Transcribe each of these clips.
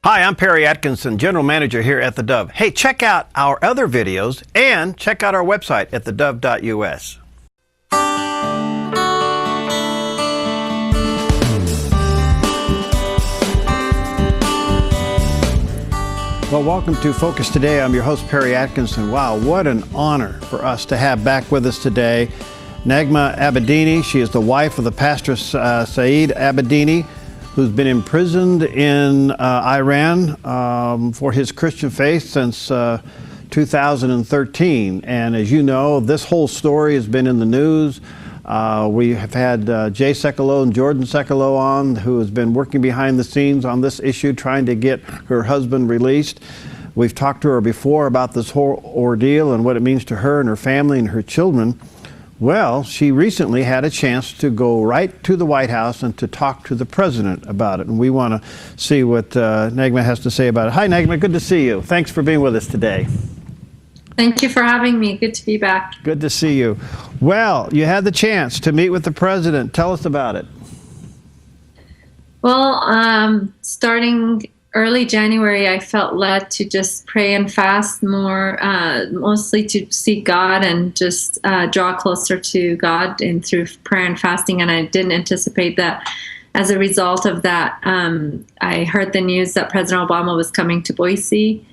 Hi, I'm Perry Atkinson, General Manager here at theDove. Hey, check out our other videos and check out our website at theDove.us. Well, welcome to Focus Today. I'm your host, Perry Atkinson. Wow, what an honor for us to have back with us today Naghmeh Abedini. She is the wife of the pastor Saeed Abedini, who's been imprisoned in Iran for his Christian faith since 2013. And as you know, this whole story has been in the news. We have had Jay Sekulow and Jordan Sekulow on, who has been working behind the scenes on this issue, trying to get her husband released. We've talked to her before about this whole ordeal and what it means to her and her family and her children. Well, she recently had a chance to go right to the White House and to talk to the president about it. And we want to see what Naghmeh has to say about it. Hi, Naghmeh. Good to see you. Thanks for being with us today. Thank you for having me. Good to be back. Good to see you. Well, you had the chance to meet with the president. Tell us about it. Well, starting early January, I felt led to just pray and fast more, mostly to seek God and just draw closer to God and through prayer and fasting. And I didn't anticipate that as a result of that, I heard the news that President Obama was coming to Boise.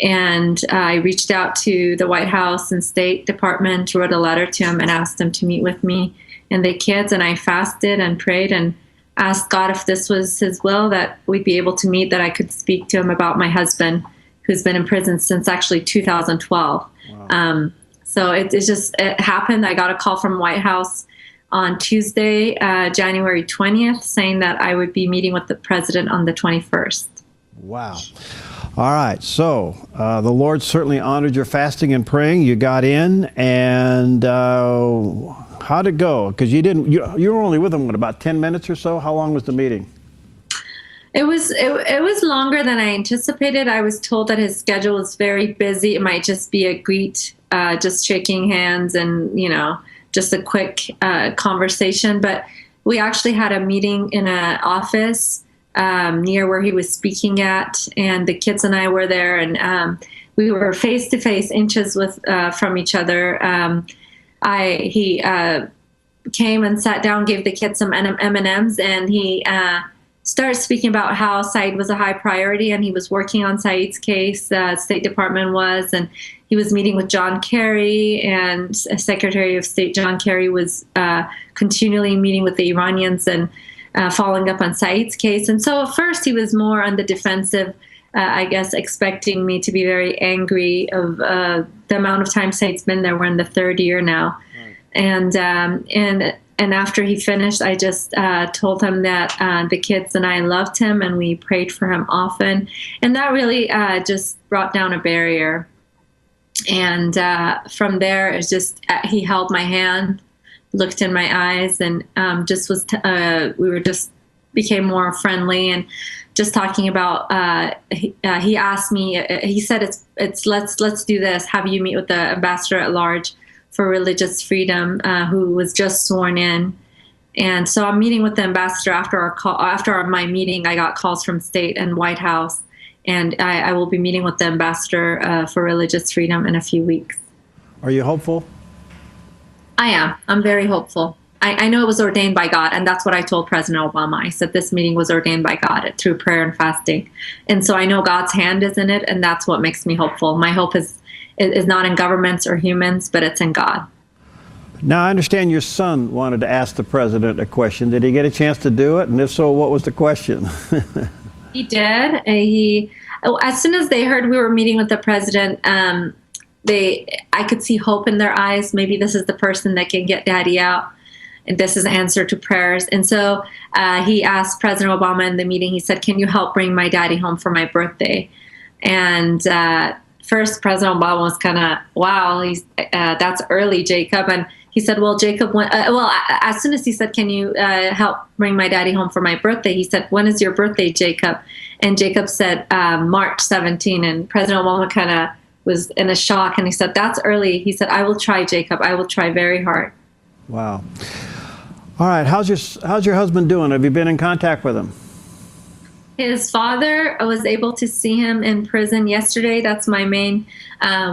And I reached out to the White House and State Department, wrote a letter to him and asked him to meet with me and the kids. And I fasted and prayed and asked God if this was his will, that we'd be able to meet, that I could speak to him about my husband, who's been in prison since actually 2012. Wow. So it happened. I got a call from White House on Tuesday, January 20th, saying that I would be meeting with the president on the 21st. Wow. All right, so the Lord certainly honored your fasting and praying. You got in, and how'd it go? Because you were only with him, what, about 10 minutes or so? How long was the meeting? It was longer than I anticipated. I was told that his schedule was very busy. It might just be a greet, just shaking hands and, just a quick conversation. But we actually had a meeting in an office near where he was speaking at, and the kids and I were there, and we were face to face, inches from each other. He came and sat down, gave the kids some M&Ms, and he started speaking about how Saeed was a high priority, and he was working on Saeed's case. State Department was, and he was meeting with John Kerry, and Secretary of State John Kerry was continually meeting with the Iranians and following up on Saeed's case. And so at first he was more on the defensive, I guess, expecting me to be very angry of the amount of time Saeed's been there. We're in the third year now. Right. And after he finished, I just told him that the kids and I loved him and we prayed for him often. And that really just brought down a barrier. And from there, it's just he held my hand, looked in my eyes, and we became more friendly and just talking about. He asked me. He said, "Let's do this. Have you meet with the ambassador at large for religious freedom, who was just sworn in." And so I'm meeting with the ambassador after my meeting. I got calls from state and White House, and I will be meeting with the ambassador for religious freedom in a few weeks. Are you hopeful? I am. I'm very hopeful. I know it was ordained by God, and that's what I told President Obama. I said this meeting was ordained by God through prayer and fasting. And so I know God's hand is in it, and that's what makes me hopeful. My hope is not in governments or humans, but it's in God. Now, I understand your son wanted to ask the president a question. Did he get a chance to do it? And if so, what was the question? He did. As soon as they heard we were meeting with the president, I could see hope in their eyes. Maybe this is the person that can get Daddy out, and this is an answer to prayers. And so he asked President Obama in the meeting, he said, "Can you help bring my daddy home for my birthday?" And first, President Obama was kind of, wow, that's early, Jacob. And he said, well, Jacob, as soon as he said, "Can you help bring my daddy home for my birthday?" he said, "When is your birthday, Jacob?" And Jacob said, March 17. And President Obama kind of was in a shock, and he said, "That's early." He said, "I will try, Jacob. I will try very hard." Wow. All right. How's your husband doing? Have you been in contact with him? His father was able to see him in prison yesterday. That's my main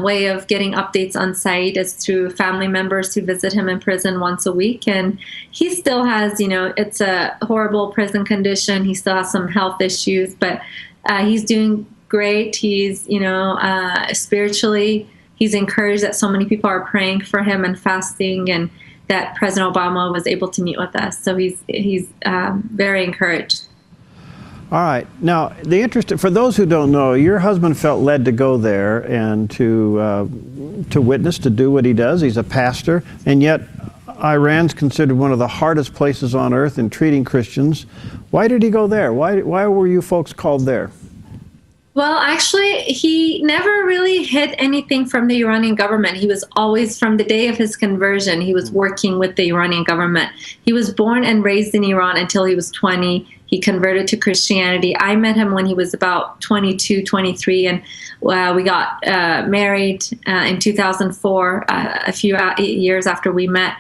way of getting updates on Saeed, is through family members who visit him in prison once a week. And he still has, it's a horrible prison condition. He still has some health issues, but he's doing great. He's, spiritually, he's encouraged that so many people are praying for him and fasting, and that President Obama was able to meet with us. So he's very encouraged. All right. Now, for those who don't know, your husband felt led to go there and to witness, to do what he does. He's a pastor, and yet Iran's considered one of the hardest places on earth in treating Christians. Why did he go there? Why were you folks called there? Well, actually, he never really hid anything from the Iranian government. He was always, from the day of his conversion, he was working with the Iranian government. He was born and raised in Iran until he was 20. He converted to Christianity. I met him when he was about 22, 23, and we got married in 2004, a few years after we met.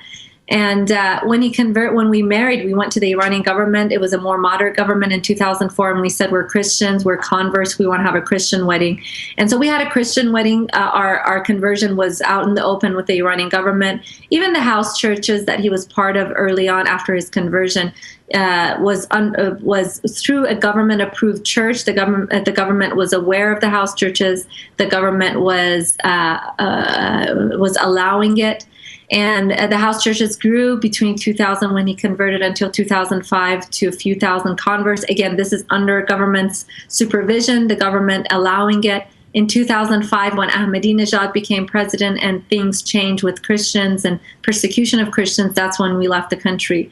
And when we married, we went to the Iranian government. It was a more moderate government in 2004, and we said, we're Christians, we're converts, we want to have a Christian wedding. And so we had a Christian wedding. Our conversion was out in the open with the Iranian government. Even the house churches that he was part of early on after his conversion was through a government-approved church. The government was aware of the house churches. The government was allowing it. And the house churches grew between 2000, when he converted, until 2005 to a few thousand converts. Again, this is under government's supervision, the government allowing it. In 2005, when Ahmadinejad became president and things changed with Christians and persecution of Christians, that's when we left the country.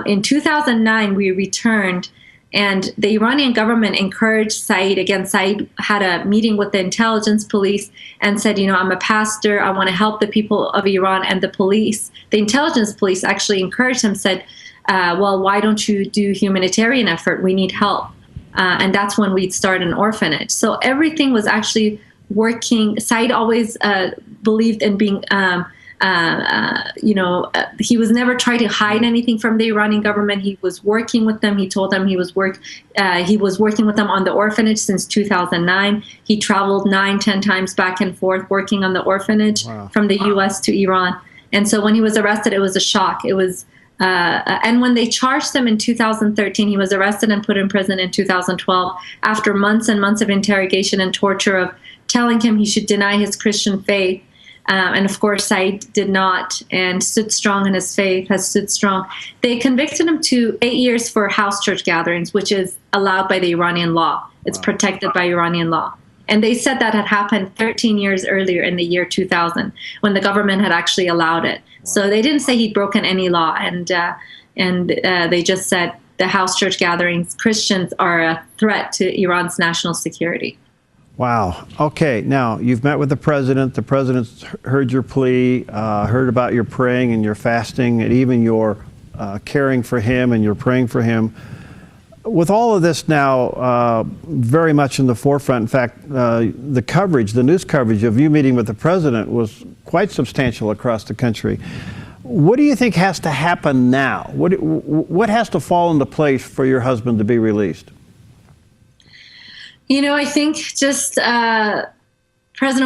In 2009, we returned, and the Iranian government encouraged Saeed. Again, Saeed had a meeting with the intelligence police and said, I'm a pastor, I want to help the people of Iran. And the police, the intelligence police, actually encouraged him, said, well, why don't you do humanitarian effort? We need help. And that's when we'd start an orphanage. So everything was actually working. Saeed always believed in being he was never trying to hide anything from the Iranian government. He was working with them. He told them he was working with them on the orphanage since 2009. He traveled 9-10 times back and forth working on the orphanage. Wow. From the U.S. to Iran. And so when he was arrested, it was a shock. It was, and when they charged him in 2013, he was arrested and put in prison in 2012 after months and months of interrogation and torture, of telling him he should deny his Christian faith. And of course, Saeed did not, and stood strong in his faith, has stood strong. They convicted him to 8 years for house church gatherings, which is allowed by the Iranian law. It's protected by Iranian law. And they said that had happened 13 years earlier, in the year 2000, when the government had actually allowed it. Wow. So they didn't say he'd broken any law, and they just said the house church gatherings, Christians are a threat to Iran's national security. Wow. Okay. Now, you've met with the president. The president's heard your plea, heard about your praying and your fasting, and even your caring for him and your praying for him. With all of this now very much in the forefront, in fact, the coverage, the news coverage of you meeting with the president was quite substantial across the country. What do you think has to happen now? What has to fall into place for your husband to be released? I think just President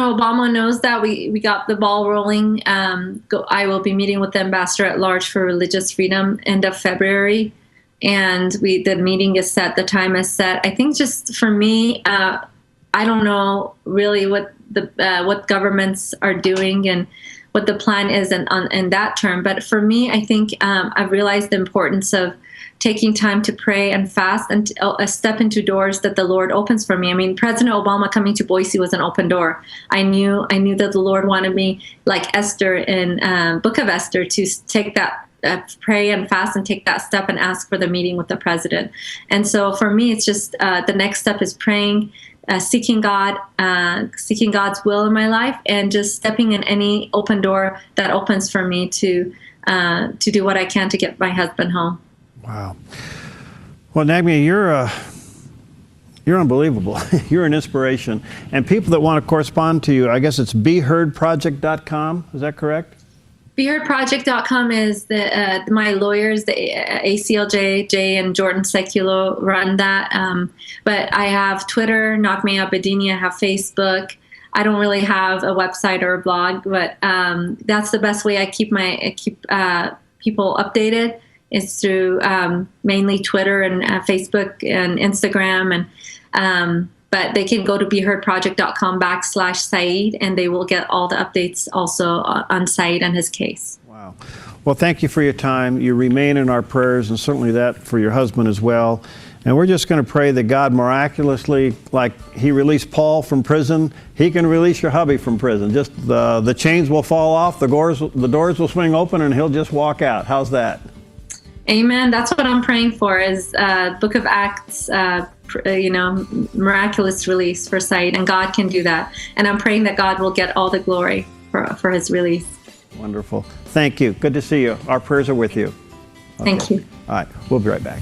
Obama knows that we got the ball rolling. I will be meeting with the ambassador at large for religious freedom end of February, and the meeting is set. The time is set. I think just for me, I don't know really what governments are doing and what the plan is in that term. But for me, I think I've realized the importance of taking time to pray and fast and step into doors that the Lord opens for me. I mean, President Obama coming to Boise was an open door. I knew that the Lord wanted me, like Esther in Book of Esther, to take that, pray and fast and take that step and ask for the meeting with the president. And so for me, it's just the next step is praying, seeking God, seeking God's will in my life, and just stepping in any open door that opens for me to do what I can to get my husband home. Wow. Well, Naghmeh, you're unbelievable. You're an inspiration. And people that want to correspond to you, I guess it's beheardproject.com. Is that correct? BeHeardProject.com is my lawyers, the ACLJ, Jay and Jordan Seculo run that. But I have Twitter, Naghmeh Abedini. I have Facebook. I don't really have a website or a blog, but that's the best way I keep people updated is through mainly Twitter and Facebook and Instagram. And but they can go to BeHeardProject.com/Saeed, and they will get all the updates also on Saeed and his case. Wow. Well, thank you for your time. You remain in our prayers, and certainly that for your husband as well. And we're just going to pray that God miraculously, like he released Paul from prison, he can release your hubby from prison. Just the chains will fall off, the doors will swing open, and he'll just walk out. How's that? Amen. That's what I'm praying for is Book of Acts, miraculous release for Saeed, and God can do that. And I'm praying that God will get all the glory for his release. Wonderful. Thank you. Good to see you. Our prayers are with you. Okay. Thank you. All right. We'll be right back.